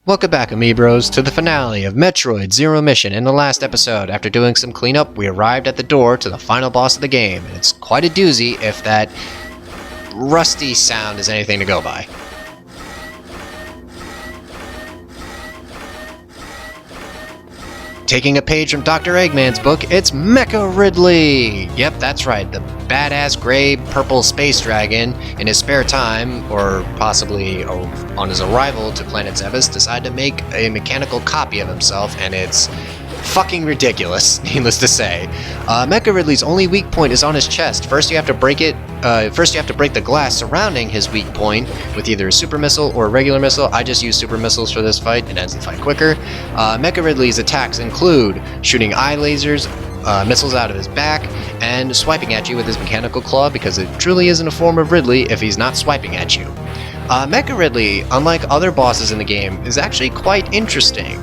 Welcome back, Amiibros, to the finale of Metroid Zero Mission. In the last episode, after doing some cleanup, we arrived at the door to the final boss of the game, and it's quite a doozy if that rusty sound is anything to go by. Taking a page from Dr. Eggman's book, it's Mecha Ridley! Yep, that's right, the badass gray-purple space dragon, in his spare time, or possibly on his arrival to planet Zebes, decided to make a mechanical copy of himself, and it's fucking ridiculous, needless to say. Mecha Ridley's only weak point is on his chest. First you have to break it. First you have to break the glass surrounding his weak point with either a super missile or a regular missile. I just use super missiles for this fight. It ends the fight quicker. Mecha Ridley's attacks include shooting eye lasers, missiles out of his back, and swiping at you with his mechanical claw, because it truly isn't a form of Ridley if he's not swiping at you. Mecha Ridley, unlike other bosses in the game, is actually quite interesting.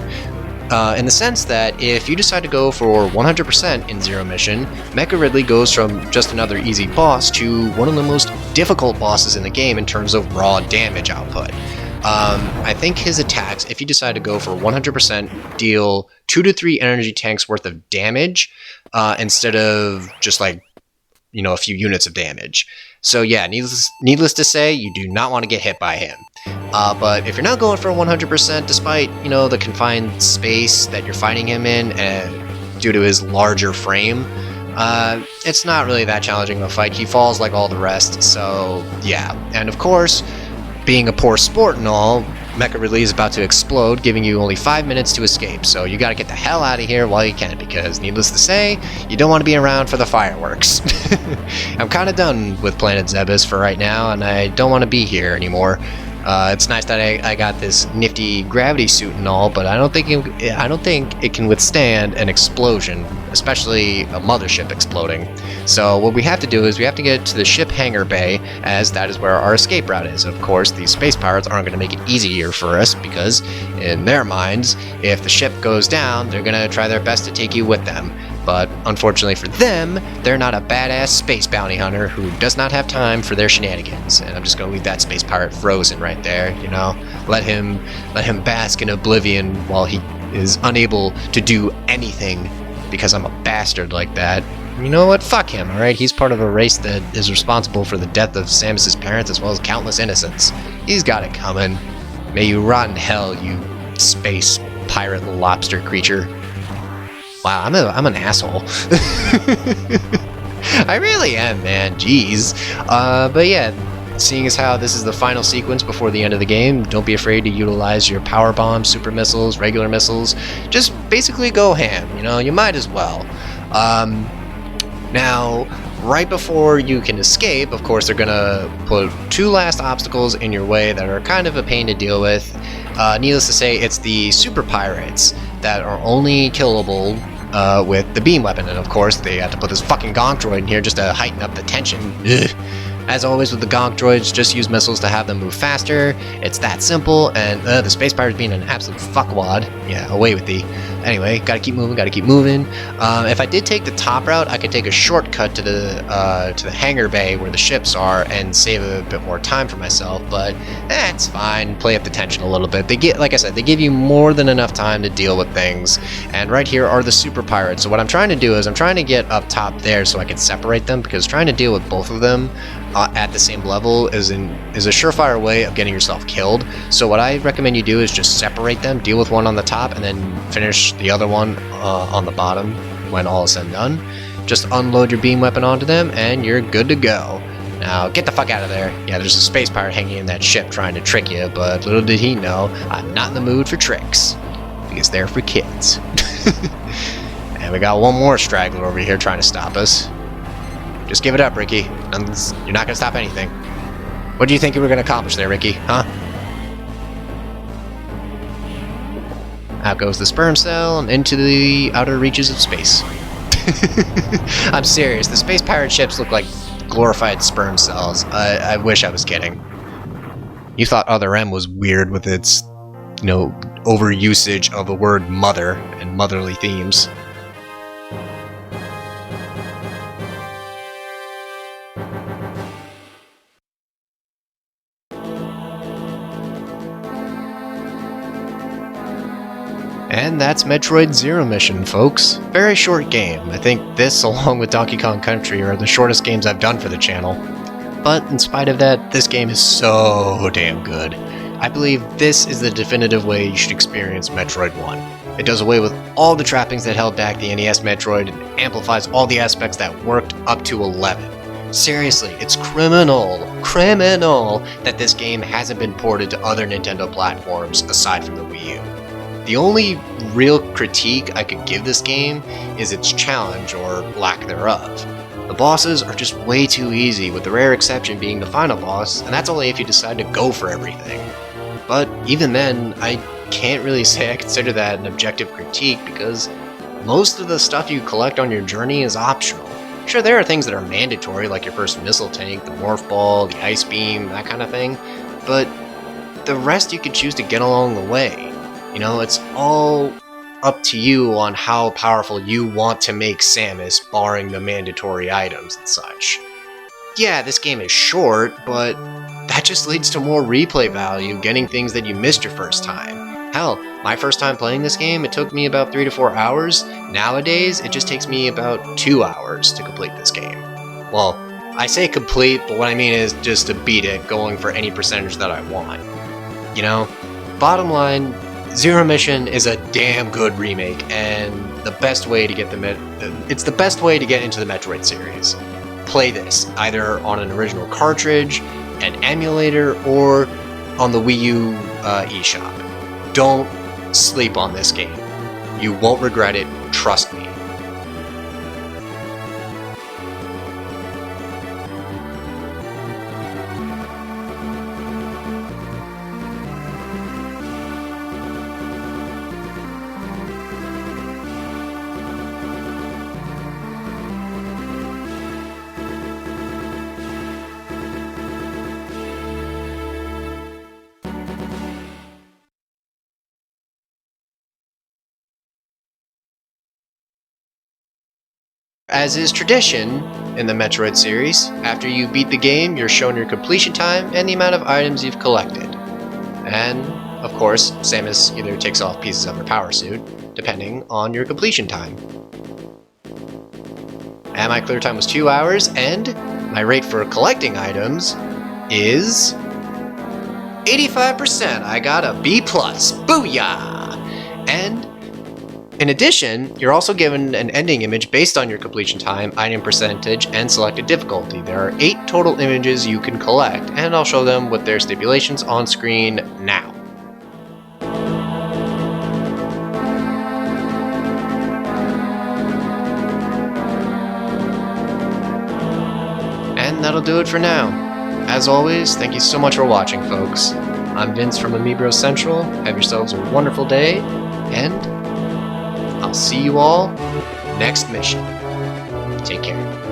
In the sense that if you decide to go for 100% in Zero Mission, Mecha Ridley goes from just another easy boss to one of the most difficult bosses in the game in terms of raw damage output. I think his attacks, if you decide to go for 100%, deal 2 to 3 energy tanks worth of damage instead of just like, a few units of damage. So yeah, needless to say, you do not want to get hit by him. But if you're not going for 100%, despite, the confined space that you're fighting him in, due to his larger frame, it's not really that challenging of a fight. He falls like all the rest, so yeah. And of course, being a poor sport and all, Mecha Ridley is about to explode, giving you only 5 minutes to escape, so you gotta get the hell out of here while you can, because needless to say, you don't want to be around for the fireworks. I'm kinda done with Planet Zebes for right now, and I don't want to be here anymore. It's nice that I got this nifty gravity suit and all, but I don't think it can withstand an explosion, especially a mothership exploding. So what we have to do is we have to get to the ship hangar bay, as that is where our escape route is. Of course, these space pirates aren't going to make it easier for us, because in their minds, if the ship goes down, they're going to try their best to take you with them. But unfortunately for them, they're not a badass space bounty hunter who does not have time for their shenanigans. And I'm just gonna leave that space pirate frozen right there, Let him bask in oblivion while he is unable to do anything because I'm a bastard like that. You know what? Fuck him, alright? He's part of a race that is responsible for the death of Samus's parents as well as countless innocents. He's got it coming. May you rot in hell, you space pirate lobster creature. Wow, I'm an asshole. I really am, man. Jeez. But yeah, seeing as how this is the final sequence before the end of the game, don't be afraid to utilize your power bombs, super missiles, regular missiles. Just basically go ham. You might as well. Now, right before you can escape, of course, they're gonna put 2 last obstacles in your way that are kind of a pain to deal with. Needless to say, it's the super pirates that are only killable with the beam weapon, and of course they had to put this fucking gonk droid in here just to heighten up the tension. Ugh. As always with the gonk droids, just use missiles to have them move faster. It's that simple, and the space pirates being an absolute fuckwad. Yeah, away with thee. Anyway, gotta keep moving. If I did take the top route, I could take a shortcut to the hangar bay where the ships are and save a bit more time for myself, but that's fine. Play up the tension a little bit. Like I said, they give you more than enough time to deal with things. And right here are the super pirates. So what I'm trying to do is I'm trying to get up top there so I can separate them, because trying to deal with both of them at the same level is a surefire way of getting yourself killed. So what I recommend you do is just separate them, deal with one on the top, and then finish the other one on the bottom when all is said and done. Just unload your beam weapon onto them and you're good to go. Now get the fuck out of there. Yeah, there's a space pirate hanging in that ship trying to trick you, but little did he know I'm not in the mood for tricks, because they're for kids. And we got one more straggler over here trying to stop us. Just give it up, Ricky. You're not gonna stop anything. What do you think you were gonna accomplish there, Ricky? Huh? Out goes the sperm cell and into the outer reaches of space. I'm serious. The space pirate ships look like glorified sperm cells. I wish I was kidding. You thought Other M was weird with its, overusage of the word mother and motherly themes. And that's Metroid Zero Mission, folks. Very short game. I think this, along with Donkey Kong Country, are the shortest games I've done for the channel. But in spite of that, this game is so damn good. I believe this is the definitive way you should experience Metroid 1. It does away with all the trappings that held back the NES Metroid and amplifies all the aspects that worked up to 11. Seriously, it's criminal that this game hasn't been ported to other Nintendo platforms aside from the Wii U. The only real critique I could give this game is its challenge, or lack thereof. The bosses are just way too easy, with the rare exception being the final boss, and that's only if you decide to go for everything. But even then, I can't really say I consider that an objective critique, because most of the stuff you collect on your journey is optional. Sure, there are things that are mandatory, like your first missile tank, the morph ball, the ice beam, that kind of thing, but the rest you could choose to get along the way. You know, it's all up to you on how powerful you want to make Samus, barring the mandatory items and such. Yeah, this game is short, but that just leads to more replay value, getting things that you missed your first time. Hell, my first time playing this game, it took me about 3 to 4 hours. Nowadays, it just takes me about 2 hours to complete this game. Well, I say complete, but what I mean is just to beat it, going for any percentage that I want. You know, bottom line, Zero Mission is a damn good remake, and the best way to get it's the best way to get into the Metroid series. Play this either on an original cartridge, an emulator, or on the Wii U eShop. Don't sleep on this game. You won't regret it, trust me. As is tradition in the Metroid series, after you beat the game, you're shown your completion time and the amount of items you've collected. And, of course, Samus either takes off pieces of her power suit, depending on your completion time. And my clear time was 2 hours, and my rate for collecting items is 85%. I got a B+. Booyah! And in addition, you're also given an ending image based on your completion time, item percentage, and selected difficulty. There are 8 total images you can collect, and I'll show them with their stipulations on screen now. And that'll do it for now. As always, thank you so much for watching, folks. I'm Vince from Amiibro Central. Have yourselves a wonderful day, and I'll see you all next mission. Take care.